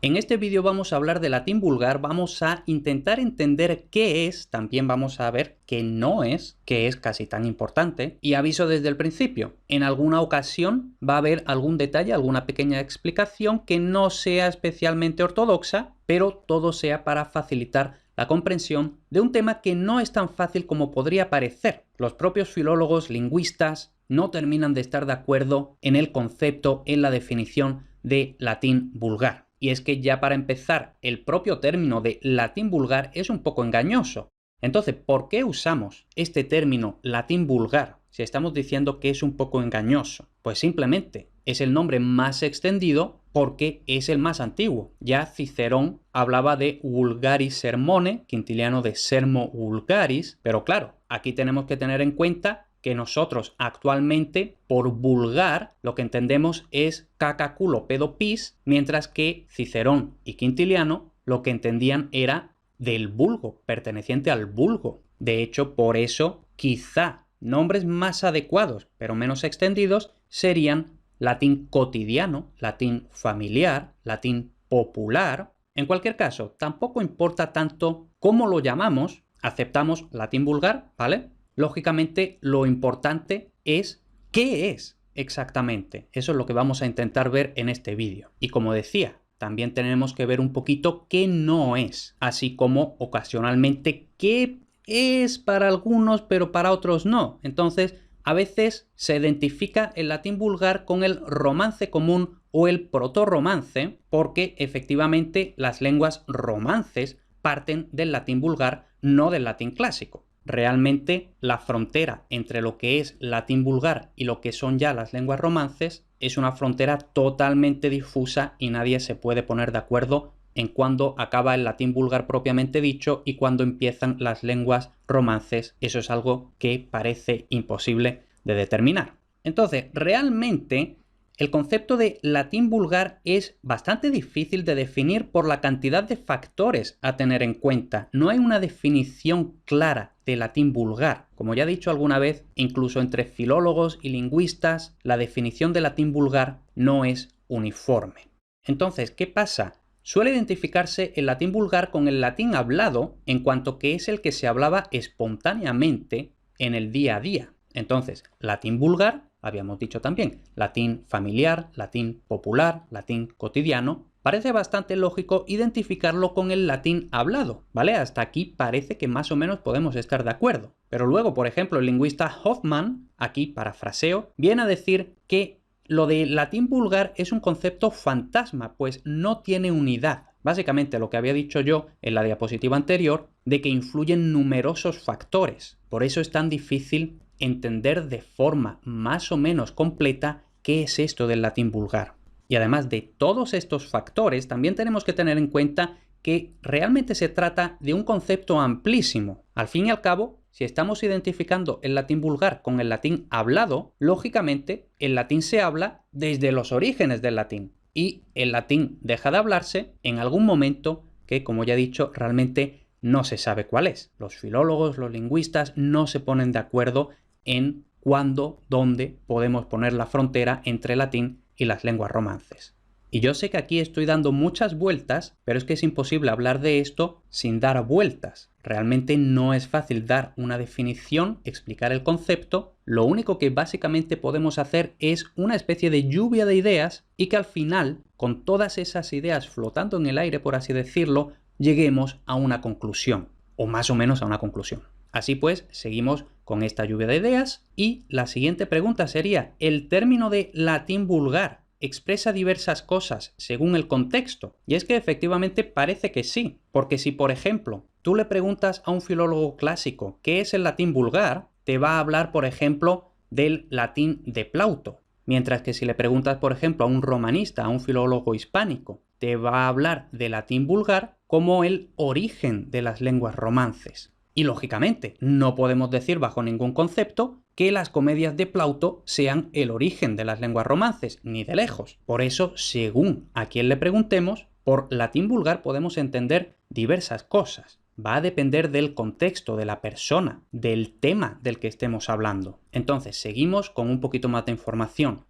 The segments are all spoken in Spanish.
En este vídeo vamos a hablar de latín vulgar, vamos a intentar entender qué es, también vamos a ver qué no es, que es casi tan importante, y aviso desde el principio, en alguna ocasión va a haber algún detalle, alguna pequeña explicación que no sea especialmente ortodoxa, pero todo sea para facilitar la comprensión de un tema que no es tan fácil como podría parecer. Los propios filólogos, lingüistas, no terminan de estar de acuerdo en el concepto, en la definición de latín vulgar. Y es que ya para empezar, el propio término de latín vulgar es un poco engañoso. Entonces, ¿por qué usamos este término latín vulgar si estamos diciendo que es un poco engañoso? Pues simplemente es el nombre más extendido porque es el más antiguo. Ya Cicerón hablaba de vulgaris sermone, Quintiliano de sermo vulgaris, pero claro, aquí tenemos que tener en cuenta que nosotros actualmente por vulgar lo que entendemos es caca, culo, pedo, pis, mientras que Cicerón y Quintiliano lo que entendían era del vulgo, perteneciente al vulgo. De hecho, por eso quizá nombres más adecuados, pero menos extendidos, serían latín cotidiano, latín familiar, latín popular. En cualquier caso, tampoco importa tanto cómo lo llamamos, aceptamos latín vulgar, ¿vale? Lógicamente, lo importante es qué es exactamente. Eso es lo que vamos a intentar ver en este vídeo. Y como decía, también tenemos que ver un poquito qué no es, así como ocasionalmente qué es para algunos, pero para otros no. Entonces, a veces se identifica el latín vulgar con el romance común o el protorromance, porque efectivamente las lenguas romances parten del latín vulgar, no del latín clásico. Realmente la frontera entre lo que es latín vulgar y lo que son ya las lenguas romances es una frontera totalmente difusa y nadie se puede poner de acuerdo en cuándo acaba el latín vulgar propiamente dicho y cuándo empiezan las lenguas romances. Eso es algo que parece imposible de determinar. Entonces, realmente el concepto de latín vulgar es bastante difícil de definir por la cantidad de factores a tener en cuenta. No hay una definición clara de latín vulgar. Como ya he dicho alguna vez, incluso entre filólogos y lingüistas, la definición de latín vulgar no es uniforme. Entonces, ¿qué pasa? Suele identificarse el latín vulgar con el latín hablado en cuanto que es el que se hablaba espontáneamente en el día a día. Entonces, latín vulgar, habíamos dicho también, latín familiar, latín popular, latín cotidiano. Parece bastante lógico identificarlo con el latín hablado, ¿vale? Hasta aquí parece que más o menos podemos estar de acuerdo. Pero luego, por ejemplo, el lingüista Hoffman, aquí parafraseo, viene a decir que lo de latín vulgar es un concepto fantasma, pues no tiene unidad. Básicamente lo que había dicho yo en la diapositiva anterior, de que influyen numerosos factores. Por eso es tan difícil entender de forma más o menos completa qué es esto del latín vulgar. Y además de todos estos factores, también tenemos que tener en cuenta que realmente se trata de un concepto amplísimo. Al fin y al cabo, si estamos identificando el latín vulgar con el latín hablado, lógicamente el latín se habla desde los orígenes del latín. Y el latín deja de hablarse en algún momento que, como ya he dicho, realmente no se sabe cuál es. Los filólogos, los lingüistas no se ponen de acuerdo en cuándo, dónde podemos poner la frontera entre latín y las lenguas romances. Y yo sé que aquí estoy dando muchas vueltas, pero es que es imposible hablar de esto sin dar vueltas. Realmente no es fácil dar una definición, explicar el concepto. Lo único que básicamente podemos hacer es una especie de lluvia de ideas y que al final, con todas esas ideas flotando en el aire, por así decirlo, lleguemos a una conclusión, o más o menos a una conclusión. Así pues, seguimos con esta lluvia de ideas y la siguiente pregunta sería, ¿el término de latín vulgar expresa diversas cosas según el contexto? Y es que efectivamente parece que sí, porque si por ejemplo tú le preguntas a un filólogo clásico qué es el latín vulgar, te va a hablar por ejemplo del latín de Plauto, mientras que si le preguntas por ejemplo a un romanista, a un filólogo hispánico, te va a hablar de latín vulgar como el origen de las lenguas romances. Y lógicamente, no podemos decir bajo ningún concepto que las comedias de Plauto sean el origen de las lenguas romances, ni de lejos. Por eso, según a quien le preguntemos, por latín vulgar podemos entender diversas cosas. Va a depender del contexto, de la persona, del tema del que estemos hablando. Entonces, seguimos con un poquito más de información.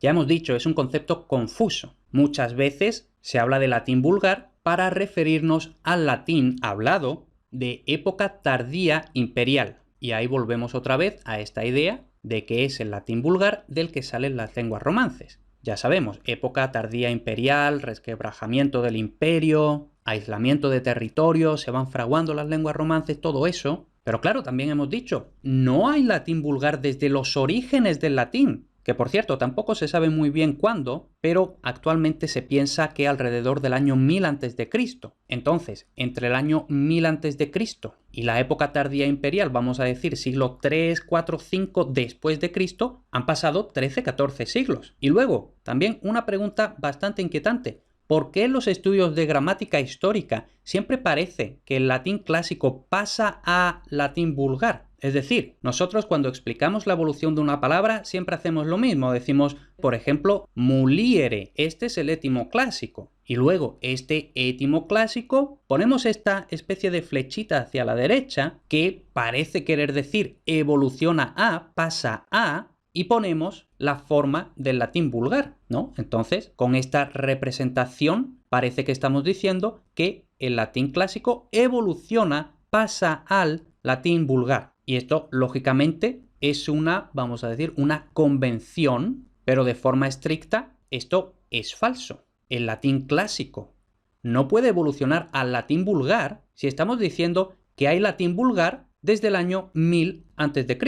Ya hemos dicho, es un concepto confuso. Muchas veces se habla de latín vulgar para referirnos al latín hablado de época tardía imperial. Y ahí volvemos otra vez a esta idea de que es el latín vulgar del que salen las lenguas romances. Ya sabemos, época tardía imperial, resquebrajamiento del imperio, aislamiento de territorio, se van fraguando las lenguas romances, todo eso. Pero claro, también hemos dicho, no hay latín vulgar desde los orígenes del latín, que por cierto tampoco se sabe muy bien cuándo, pero actualmente se piensa que alrededor del año 1000 a.C. Entonces, entre el año 1000 a.C. y la época tardía imperial, vamos a decir siglo 3, 4, 5 después de Cristo, han pasado 13, 14 siglos. Y luego, también una pregunta bastante inquietante. ¿Por qué en los estudios de gramática histórica siempre parece que el latín clásico pasa a latín vulgar? Es decir, nosotros cuando explicamos la evolución de una palabra siempre hacemos lo mismo. Decimos, por ejemplo, muliere. Este es el étimo clásico. Y luego, este étimo clásico, ponemos esta especie de flechita hacia la derecha que parece querer decir evoluciona a, pasa a, y ponemos la forma del latín vulgar, ¿no? Entonces, con esta representación parece que estamos diciendo que el latín clásico evoluciona, pasa al latín vulgar. Y esto, lógicamente, es una, vamos a decir, una convención, pero de forma estricta, esto es falso. El latín clásico no puede evolucionar al latín vulgar si estamos diciendo que hay latín vulgar desde el año 1000 a.C.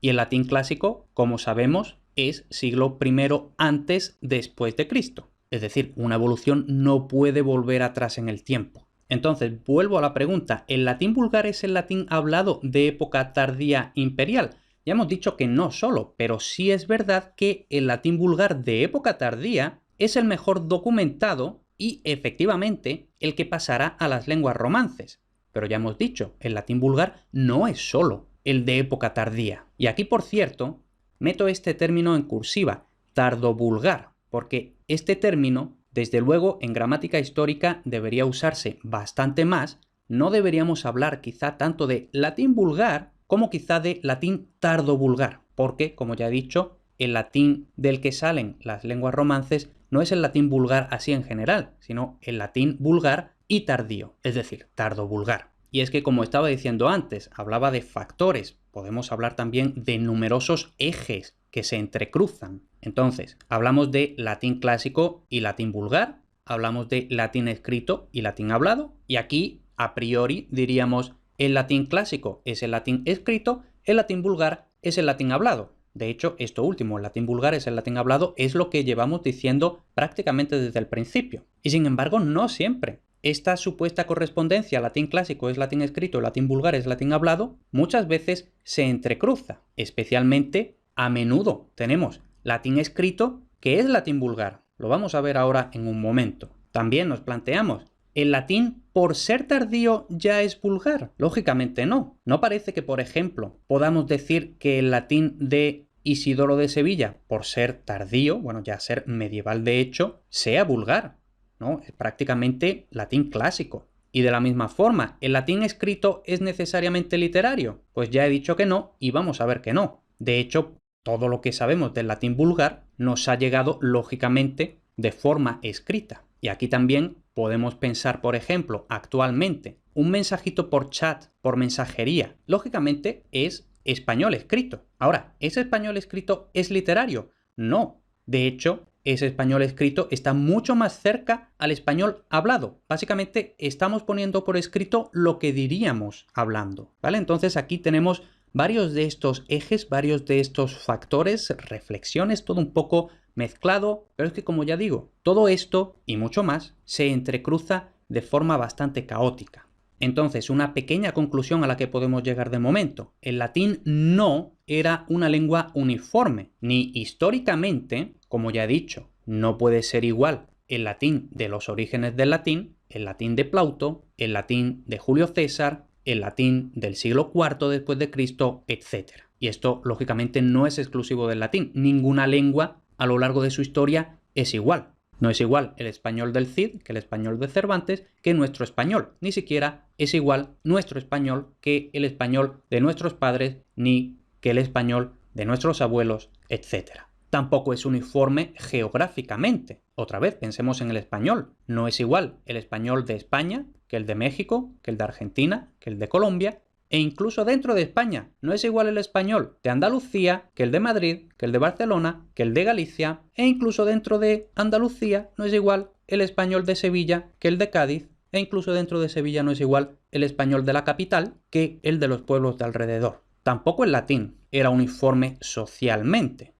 Y el latín clásico, como sabemos, es siglo I antes después de Cristo. Es decir, una evolución no puede volver atrás en el tiempo. Entonces, vuelvo a la pregunta, ¿el latín vulgar es el latín hablado de época tardía imperial? Ya hemos dicho que no solo, pero sí es verdad que el latín vulgar de época tardía es el mejor documentado y, efectivamente, el que pasará a las lenguas romances. Pero ya hemos dicho, el latín vulgar no es solo el de época tardía. Y aquí, por cierto, meto este término en cursiva, tardovulgar, porque este término, desde luego, en gramática histórica debería usarse bastante más. No deberíamos hablar quizá tanto de latín vulgar como quizá de latín tardovulgar, porque, como ya he dicho, el latín del que salen las lenguas romances no es el latín vulgar así en general, sino el latín vulgar y tardío, es decir, tardovulgar. Y es que, como estaba diciendo antes, hablaba de factores, podemos hablar también de numerosos ejes que se entrecruzan. Entonces, hablamos de latín clásico y latín vulgar, hablamos de latín escrito y latín hablado, y aquí, a priori, diríamos el latín clásico es el latín escrito, el latín vulgar es el latín hablado. De hecho, esto último, el latín vulgar es el latín hablado, es lo que llevamos diciendo prácticamente desde el principio. Y sin embargo, no siempre. Esta supuesta correspondencia latín clásico es latín escrito, latín vulgar es latín hablado, muchas veces se entrecruza. Especialmente, a menudo tenemos latín escrito que es latín vulgar. Lo vamos a ver ahora en un momento. También nos planteamos, ¿el latín por ser tardío ya es vulgar? Lógicamente no. No parece que, por ejemplo, podamos decir que el latín de Isidoro de Sevilla, por ser tardío, bueno, ya ser medieval de hecho, sea vulgar, ¿no? Es prácticamente latín clásico. Y de la misma forma, ¿el latín escrito es necesariamente literario? Pues ya he dicho que no y vamos a ver que no. De hecho, todo lo que sabemos del latín vulgar nos ha llegado lógicamente de forma escrita. Y aquí también podemos pensar, por ejemplo, actualmente, un mensajito por chat, por mensajería, lógicamente es español escrito. Ahora, ¿ese español escrito es literario? No. De hecho, ese español escrito está mucho más cerca al español hablado. Básicamente, estamos poniendo por escrito lo que diríamos hablando, ¿vale? Entonces aquí tenemos varios de estos ejes, varios de estos factores, reflexiones, todo un poco mezclado, pero es que, como ya digo, todo esto y mucho más se entrecruza de forma bastante caótica. Entonces, una pequeña conclusión a la que podemos llegar de momento. El latín no era una lengua uniforme, ni históricamente, como ya he dicho, no puede ser igual el latín de los orígenes del latín, el latín de Plauto, el latín de Julio César, el latín del siglo IV después de Cristo, etc. Y esto, lógicamente, no es exclusivo del latín. Ninguna lengua a lo largo de su historia es igual. No es igual el español del Cid que el español de Cervantes que nuestro español. Ni siquiera es igual nuestro español que el español de nuestros padres ni que el español de nuestros abuelos, etc. Tampoco es uniforme geográficamente. Otra vez, pensemos en el español. No es igual el español de España que el de México, que el de Argentina, que el de Colombia. E incluso dentro de España, no es igual el español de Andalucía que el de Madrid, que el de Barcelona, que el de Galicia. E incluso dentro de Andalucía no es igual el español de Sevilla que el de Cádiz. E incluso dentro de Sevilla no es igual el español de la capital que el de los pueblos de alrededor. Tampoco el latín era uniforme socialmente.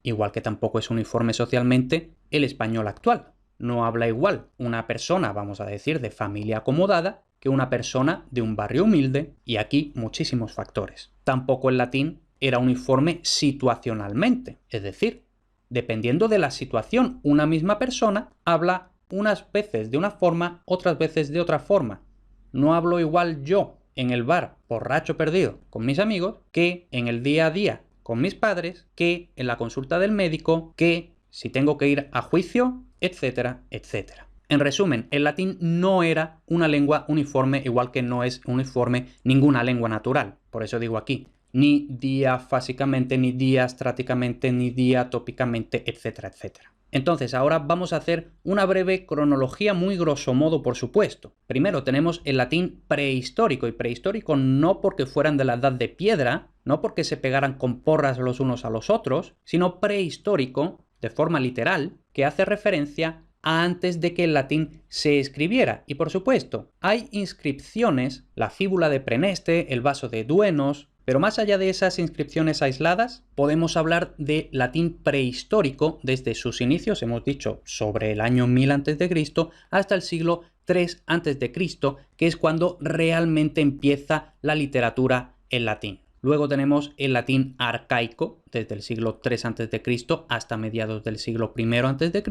Igual que tampoco es uniforme socialmente el español actual. No habla igual una persona, vamos a decir, de familia acomodada que una persona de un barrio humilde, y aquí muchísimos factores. Tampoco el latín era uniforme situacionalmente, es decir, dependiendo de la situación, una misma persona habla unas veces de una forma, otras veces de otra forma. No hablo igual yo en el bar borracho perdido con mis amigos que en el día a día con mis padres, que en la consulta del médico, que si tengo que ir a juicio, etcétera, etcétera. En resumen, el latín no era una lengua uniforme, igual que no es uniforme ninguna lengua natural. Por eso digo aquí, ni diafásicamente, ni diastráticamente, ni diatópicamente, etcétera, etcétera. Entonces, ahora vamos a hacer una breve cronología, muy grosso modo, por supuesto. Primero tenemos el latín prehistórico, y prehistórico no porque fueran de la edad de piedra, no porque se pegaran con porras los unos a los otros, sino prehistórico, de forma literal, que hace referencia a antes de que el latín se escribiera. Y por supuesto, hay inscripciones, la fíbula de Preneste, el vaso de Duenos. Pero más allá de esas inscripciones aisladas, podemos hablar de latín prehistórico desde sus inicios, hemos dicho, sobre el año 1000 a.C., hasta el siglo III a.C., que es cuando realmente empieza la literatura en latín. Luego tenemos el latín arcaico, desde el siglo III a.C. hasta mediados del siglo I a.C.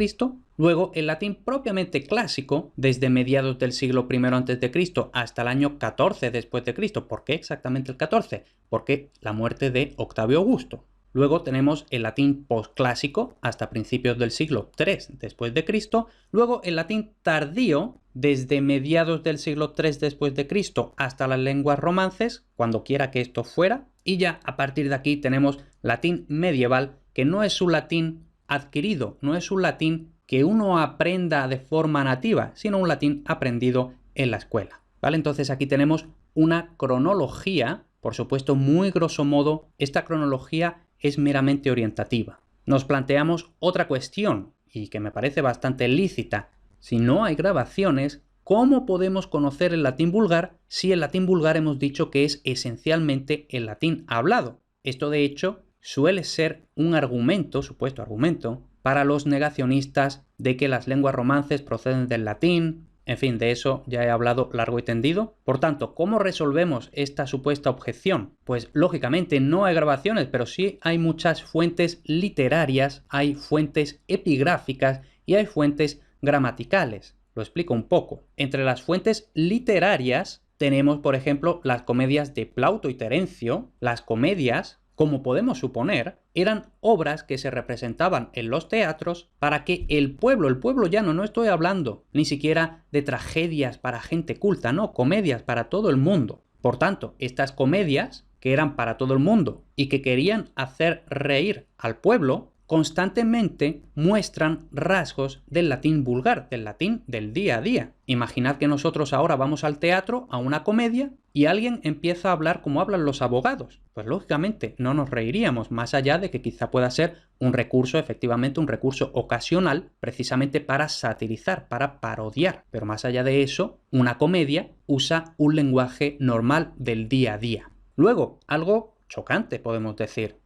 Luego el latín propiamente clásico, desde mediados del siglo I a.C. hasta el año 14 después de Cristo. ¿Por qué exactamente el 14? Porque la muerte de Octavio Augusto. Luego tenemos el latín posclásico hasta principios del siglo III después de Cristo. Luego el latín tardío desde mediados del siglo III después de Cristo hasta las lenguas romances, cuando quiera que esto fuera. Y ya a partir de aquí tenemos latín medieval, que no es un latín adquirido, no es un latín que uno aprenda de forma nativa, sino un latín aprendido en la escuela. ¿Vale? Entonces aquí tenemos una cronología, por supuesto muy grosso modo. Esta cronología es meramente orientativa. Nos planteamos otra cuestión, y que me parece bastante lícita. Si no hay grabaciones, ¿cómo podemos conocer el latín vulgar si el latín vulgar hemos dicho que es esencialmente el latín hablado? Esto de hecho suele ser un argumento, supuesto argumento, para los negacionistas de que las lenguas romances proceden del latín. En fin, de eso ya he hablado largo y tendido. Por tanto, ¿cómo resolvemos esta supuesta objeción? Pues lógicamente no hay grabaciones, pero sí hay muchas fuentes literarias, hay fuentes epigráficas y hay fuentes gramaticales. Lo explico un poco. Entre las fuentes literarias tenemos, por ejemplo, las comedias de Plauto y Terencio. Las comedias, como podemos suponer, eran obras que se representaban en los teatros para que el pueblo llano, no estoy hablando ni siquiera de tragedias para gente culta, no, comedias para todo el mundo. Por tanto, estas comedias, que eran para todo el mundo y que querían hacer reír al pueblo, constantemente muestran rasgos del latín vulgar, del latín del día a día. Imaginad que nosotros ahora vamos al teatro, a una comedia, y alguien empieza a hablar como hablan los abogados. Pues lógicamente no nos reiríamos, más allá de que quizá pueda ser un recurso, efectivamente un recurso ocasional, precisamente para satirizar, para parodiar. Pero más allá de eso, una comedia usa un lenguaje normal del día a día. Luego, algo chocante podemos decir.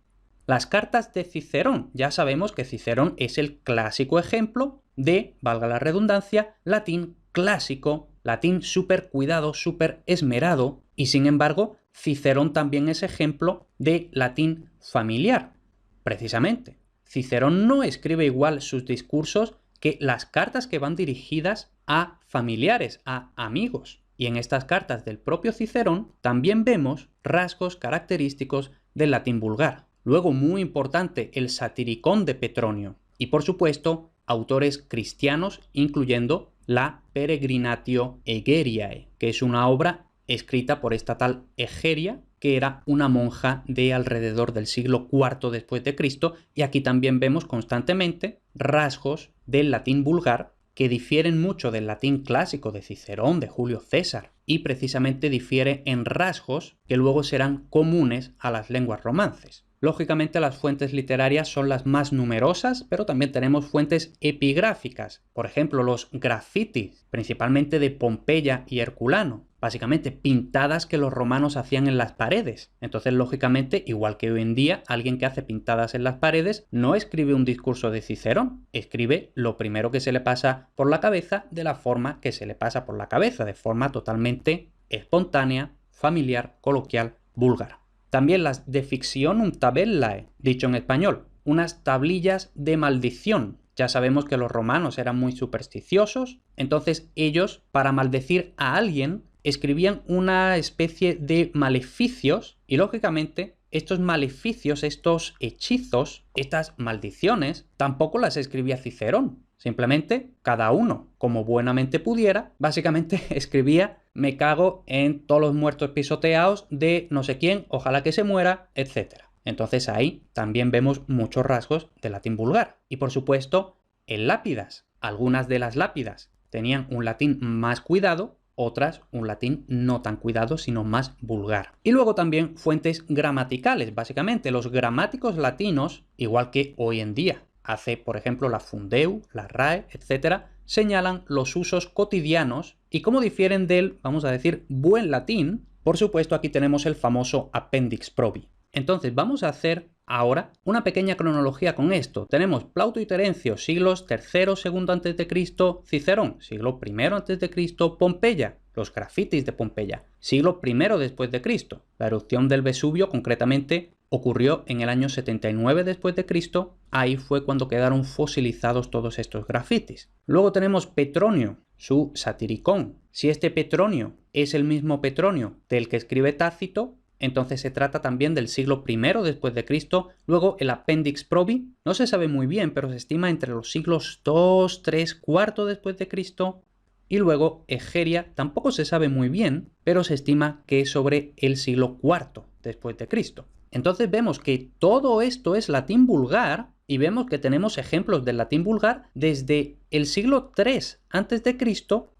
Las cartas de Cicerón. Ya sabemos que Cicerón es el clásico ejemplo de, valga la redundancia, latín clásico, latín súper cuidado, súper esmerado, y sin embargo, Cicerón también es ejemplo de latín familiar. Precisamente, Cicerón no escribe igual sus discursos que las cartas que van dirigidas a familiares, a amigos. Y en estas cartas del propio Cicerón también vemos rasgos característicos del latín vulgar. Luego, muy importante, el Satiricón de Petronio. Y por supuesto, autores cristianos, incluyendo la Peregrinatio Egeriae, que es una obra escrita por esta tal Egeria, que era una monja de alrededor del siglo IV después de Cristo, y aquí también vemos constantemente rasgos del latín vulgar que difieren mucho del latín clásico de Cicerón, de Julio César, y precisamente difiere en rasgos que luego serán comunes a las lenguas romances. Lógicamente las fuentes literarias son las más numerosas, pero también tenemos fuentes epigráficas, por ejemplo los grafitis, principalmente de Pompeya y Herculano, básicamente pintadas que los romanos hacían en las paredes. Entonces, lógicamente, igual que hoy en día, alguien que hace pintadas en las paredes no escribe un discurso de Cicerón, escribe lo primero que se le pasa por la cabeza de la forma que se le pasa por la cabeza, de forma totalmente espontánea, familiar, coloquial, vulgar. También las Defictionum tabellae, dicho en español, unas tablillas de maldición. Ya sabemos que los romanos eran muy supersticiosos, entonces ellos, para maldecir a alguien, escribían una especie de maleficios y, lógicamente, estos maleficios, estos hechizos, estas maldiciones, tampoco las escribía Cicerón. Simplemente, cada uno, como buenamente pudiera, básicamente escribía: me cago en todos los muertos pisoteados de no sé quién, ojalá que se muera, etc. Entonces ahí también vemos muchos rasgos de latín vulgar. Y por supuesto, en lápidas. Algunas de las lápidas tenían un latín más cuidado, otras un latín no tan cuidado, sino más vulgar. Y luego también fuentes gramaticales, básicamente los gramáticos latinos, igual que hoy en día hace, por ejemplo, la Fundeu, la RAE, etc., señalan los usos cotidianos y cómo difieren del, vamos a decir, buen latín. Por supuesto, aquí tenemos el famoso Appendix Probi. Entonces, vamos a hacer ahora una pequeña cronología con esto. Tenemos Plauto y Terencio, siglos III, II a.C., Cicerón, siglo I a.C., Pompeya, los grafitis de Pompeya, siglo I después de Cristo. La erupción del Vesubio, concretamente, ocurrió en el año 79 después de Cristo. Ahí fue cuando quedaron fosilizados todos estos grafitis. Luego tenemos Petronio, su Satiricón. Si este Petronio es el mismo Petronio del que escribe Tácito, entonces se trata también del siglo I después de Cristo. Luego el Appendix Probi, no se sabe muy bien, pero se estima entre los siglos II, III, IV después de Cristo. Y luego Egeria, tampoco se sabe muy bien, pero se estima que es sobre el siglo IV después de Cristo. Entonces vemos que todo esto es latín vulgar y vemos que tenemos ejemplos del latín vulgar desde el siglo III a.C.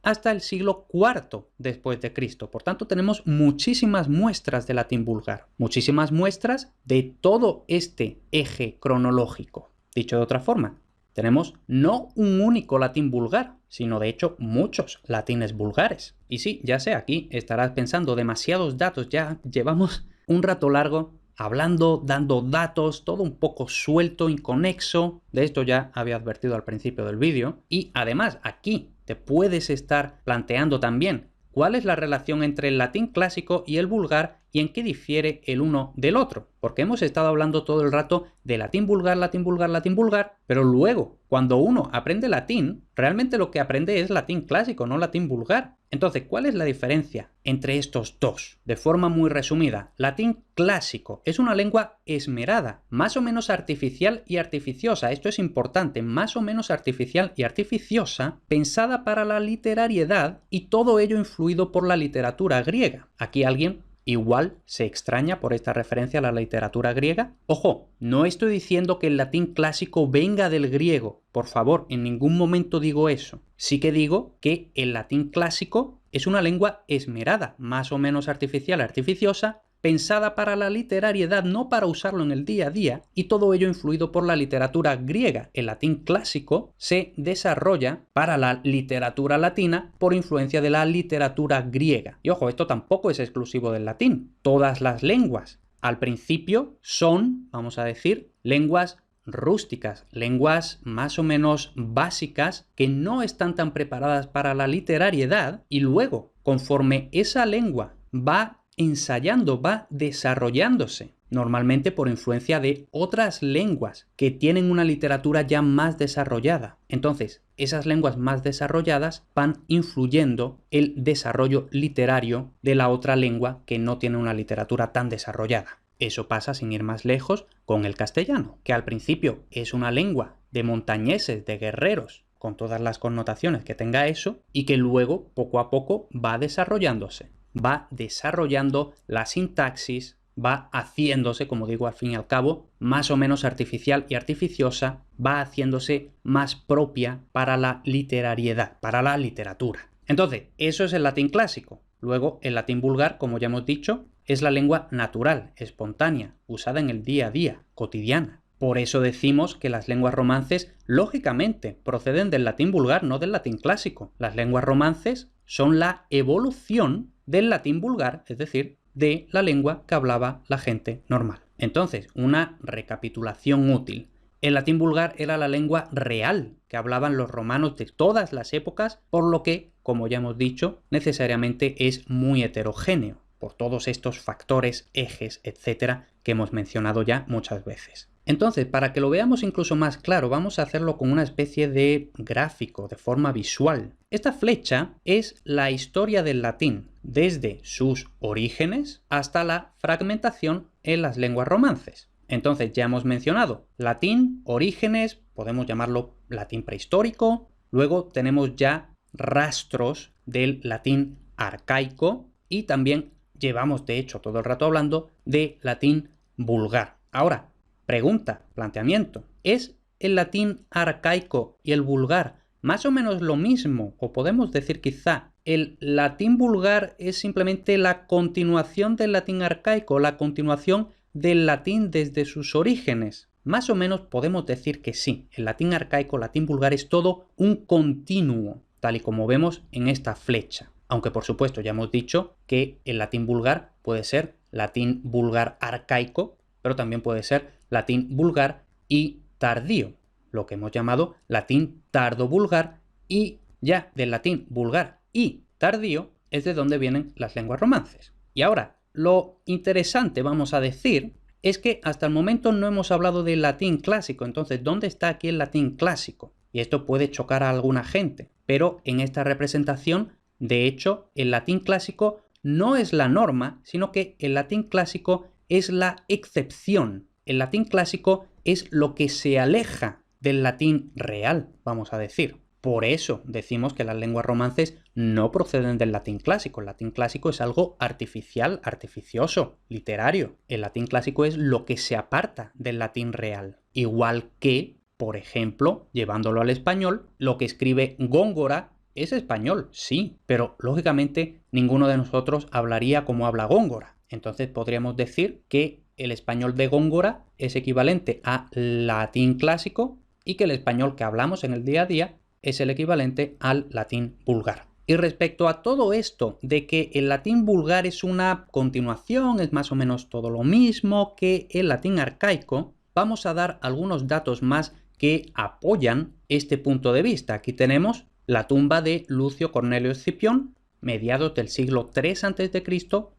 hasta el siglo IV después de Cristo. Por tanto, tenemos muchísimas muestras de latín vulgar, muchísimas muestras de todo este eje cronológico. Dicho de otra forma, tenemos no un único latín vulgar, sino de hecho muchos latines vulgares. Y sí, ya sé, aquí estarás pensando demasiados datos, ya llevamos un rato largo hablando, dando datos, todo un poco suelto, inconexo. De esto ya había advertido al principio del vídeo. Y además aquí te puedes estar planteando también cuál es la relación entre el latín clásico y el vulgar y en qué difiere el uno del otro. Porque hemos estado hablando todo el rato de latín vulgar, latín vulgar, latín vulgar, pero luego, cuando uno aprende latín, realmente lo que aprende es latín clásico, no latín vulgar. Entonces, ¿cuál es la diferencia entre estos dos? De forma muy resumida, latín clásico es una lengua esmerada, más o menos artificial y artificiosa. Esto es importante, más o menos artificial y artificiosa, pensada para la literariedad y todo ello influido por la literatura griega. Aquí alguien igual se extraña por esta referencia a la literatura griega. Ojo, no estoy diciendo que el latín clásico venga del griego. Por favor, en ningún momento digo eso. Sí que digo que el latín clásico es una lengua esmerada, más o menos artificial, artificiosa, pensada para la literariedad, no para usarlo en el día a día, y todo ello influido por la literatura griega. El latín clásico se desarrolla para la literatura latina por influencia de la literatura griega. Y ojo, esto tampoco es exclusivo del latín. Todas las lenguas, al principio, son, vamos a decir, lenguas rústicas, lenguas más o menos básicas que no están tan preparadas para la literariedad, y luego, conforme esa lengua va ensayando, va desarrollándose, normalmente por influencia de otras lenguas que tienen una literatura ya más desarrollada. Entonces, esas lenguas más desarrolladas van influyendo el desarrollo literario de la otra lengua que no tiene una literatura tan desarrollada. Eso pasa, sin ir más lejos, con el castellano, que al principio es una lengua de montañeses, de guerreros, con todas las connotaciones que tenga eso, y que luego, poco a poco, va desarrollándose. va desarrollando la sintaxis, va haciéndose, como digo, al fin y al cabo, más o menos artificial y artificiosa, va haciéndose más propia para la literariedad, para la literatura. Entonces, eso es el latín clásico. Luego, el latín vulgar, como ya hemos dicho, es la lengua natural, espontánea, usada en el día a día, cotidiana. Por eso decimos que las lenguas romances, lógicamente, proceden del latín vulgar, no del latín clásico. Las lenguas romances son la evolución del latín vulgar, es decir, de la lengua que hablaba la gente normal. Entonces, una recapitulación útil. El latín vulgar era la lengua real que hablaban los romanos de todas las épocas, por lo que, como ya hemos dicho, necesariamente es muy heterogéneo, por todos estos factores, ejes, etcétera, que hemos mencionado ya muchas veces. Entonces, para que lo veamos incluso más claro, vamos a hacerlo con una especie de gráfico, de forma visual. Esta flecha es la historia del latín, desde sus orígenes hasta la fragmentación en las lenguas romances. Entonces, ya hemos mencionado latín, orígenes, podemos llamarlo latín prehistórico, luego tenemos ya rastros del latín arcaico y también llevamos, de hecho, todo el rato hablando de latín vulgar. Ahora, pregunta, planteamiento. ¿Es el latín arcaico y el vulgar más o menos lo mismo? O podemos decir quizá, el latín vulgar es simplemente la continuación del latín arcaico, la continuación del latín desde sus orígenes. Más o menos podemos decir que sí. El latín arcaico, latín vulgar es todo un continuo, tal y como vemos en esta flecha. Aunque por supuesto ya hemos dicho que el latín vulgar puede ser latín vulgar arcaico, pero también puede ser latín vulgar y tardío, lo que hemos llamado latín tardo-vulgar, y ya del latín vulgar y tardío es de donde vienen las lenguas romances. Y ahora, lo interesante, vamos a decir, es que hasta el momento no hemos hablado del latín clásico. Entonces, ¿dónde está aquí el latín clásico? Y esto puede chocar a alguna gente, pero en esta representación, de hecho, el latín clásico no es la norma, sino que el latín clásico es la excepción. El latín clásico es lo que se aleja del latín real, vamos a decir. Por eso decimos que las lenguas romances no proceden del latín clásico. El latín clásico es algo artificial, artificioso, literario. El latín clásico es lo que se aparta del latín real. Igual que, por ejemplo, llevándolo al español, lo que escribe Góngora es español, sí, pero lógicamente ninguno de nosotros hablaría como habla Góngora. Entonces podríamos decir que el español de Góngora es equivalente a latín clásico y que el español que hablamos en el día a día es el equivalente al latín vulgar. Y respecto a todo esto de que el latín vulgar es una continuación, es más o menos todo lo mismo que el latín arcaico, vamos a dar algunos datos más que apoyan este punto de vista. Aquí tenemos la tumba de Lucio Cornelio Escipión, mediados del siglo III a.C.,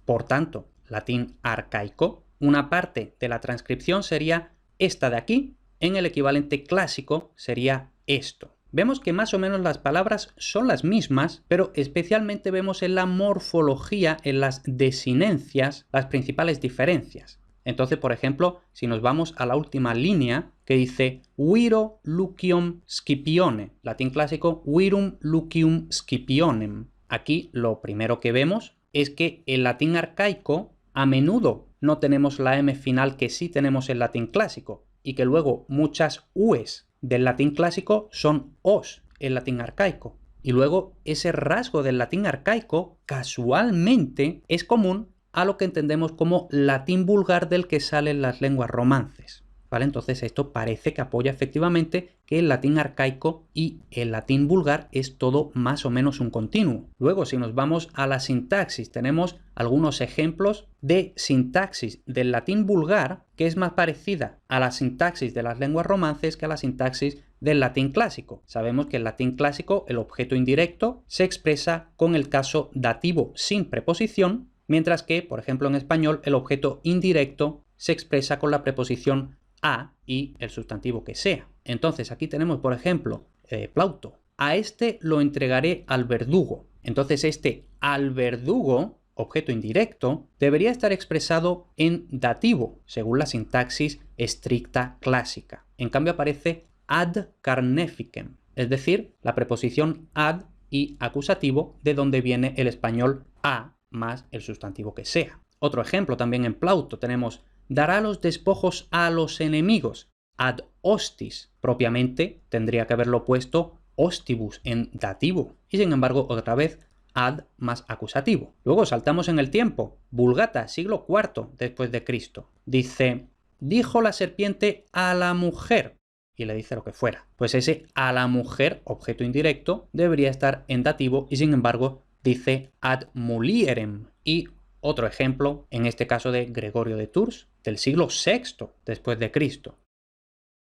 por tanto, latín arcaico. Una parte de la transcripción sería esta de aquí, en el equivalente clásico sería esto. Vemos que más o menos las palabras son las mismas, pero especialmente vemos en la morfología, en las desinencias, las principales diferencias. Entonces, por ejemplo, si nos vamos a la última línea que dice Viro Lucium Scipione, latín clásico Virum Lucium Scipionem. Aquí lo primero que vemos es que el latín arcaico a menudo no tenemos la M final que sí tenemos en latín clásico, y que luego muchas U's del latín clásico son O's en latín arcaico. Y luego ese rasgo del latín arcaico casualmente es común a lo que entendemos como latín vulgar del que salen las lenguas romances. ¿Vale? Entonces esto parece que apoya efectivamente que el latín arcaico y el latín vulgar es todo más o menos un continuo. Luego, si nos vamos a la sintaxis, tenemos algunos ejemplos de sintaxis del latín vulgar que es más parecida a la sintaxis de las lenguas romances que a la sintaxis del latín clásico. Sabemos que en latín clásico el objeto indirecto se expresa con el caso dativo sin preposición, mientras que, por ejemplo, en español el objeto indirecto se expresa con la preposición a y el sustantivo que sea. Entonces aquí tenemos, por ejemplo, Plauto. A este lo entregaré al verdugo. Entonces este al verdugo, objeto indirecto, debería estar expresado en dativo, según la sintaxis estricta clásica. En cambio aparece ad carneficem, es decir, la preposición ad y acusativo de donde viene el español a más el sustantivo que sea. Otro ejemplo también en Plauto tenemos dará los despojos a los enemigos, ad hostis. Propiamente tendría que haberlo puesto hostibus en dativo y sin embargo otra vez ad más acusativo. Luego saltamos en el tiempo. Vulgata, siglo IV después de Cristo. Dice, dijo la serpiente a la mujer y le dice lo que fuera. Pues ese a la mujer, objeto indirecto, debería estar en dativo y sin embargo dice ad mulierem. Y otro ejemplo, en este caso de Gregorio de Tours, del siglo VI después de Cristo.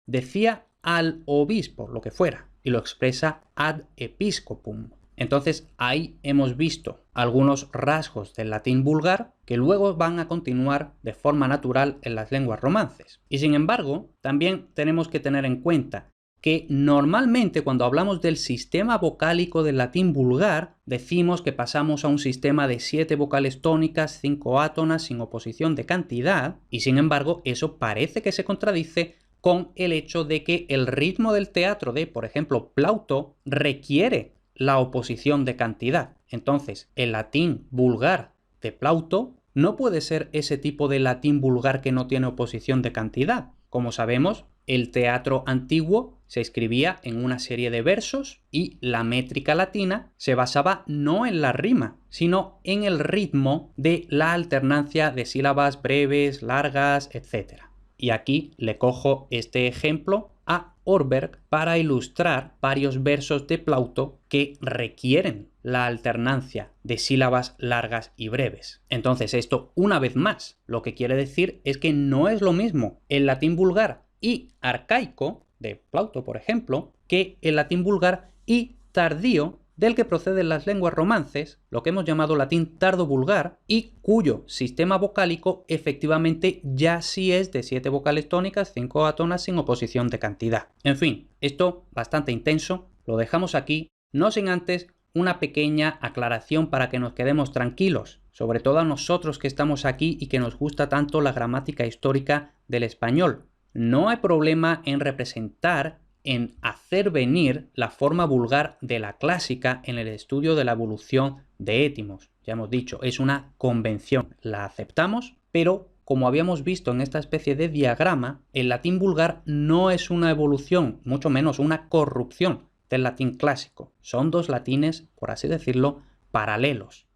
Decía al obispo, lo que fuera, y lo expresa ad episcopum. Entonces ahí hemos visto algunos rasgos del latín vulgar que luego van a continuar de forma natural en las lenguas romances. Y sin embargo, también tenemos que tener en cuenta que normalmente cuando hablamos del sistema vocálico del latín vulgar, decimos que pasamos a un sistema de 7 vocales tónicas, 5 átonas, sin oposición de cantidad, y sin embargo eso parece que se contradice con el hecho de que el ritmo del teatro de, por ejemplo, Plauto, requiere la oposición de cantidad. Entonces, el latín vulgar de Plauto no puede ser ese tipo de latín vulgar que no tiene oposición de cantidad. Como sabemos, el teatro antiguo se escribía en una serie de versos y la métrica latina se basaba no en la rima, sino en el ritmo de la alternancia de sílabas breves, largas, etc. Y aquí le cojo este ejemplo a Orberg para ilustrar varios versos de Plauto que requieren la alternancia de sílabas largas y breves. Entonces esto, una vez más, lo que quiere decir es que no es lo mismo el latín vulgar y arcaico de Plauto, por ejemplo, que el latín vulgar y tardío del que proceden las lenguas romances, lo que hemos llamado latín tardo-vulgar, y cuyo sistema vocálico efectivamente ya sí es de 7 vocales tónicas, 5 átonas sin oposición de cantidad. En fin, esto bastante intenso, lo dejamos aquí, no sin antes una pequeña aclaración para que nos quedemos tranquilos, sobre todo a nosotros que estamos aquí y que nos gusta tanto la gramática histórica del español. No hay problema en representar, en hacer venir la forma vulgar de la clásica en el estudio de la evolución de étimos. Ya hemos dicho, es una convención, la aceptamos, pero como habíamos visto en esta especie de diagrama, el latín vulgar no es una evolución, mucho menos una corrupción del latín clásico. Son dos latines, por así decirlo, paralelos.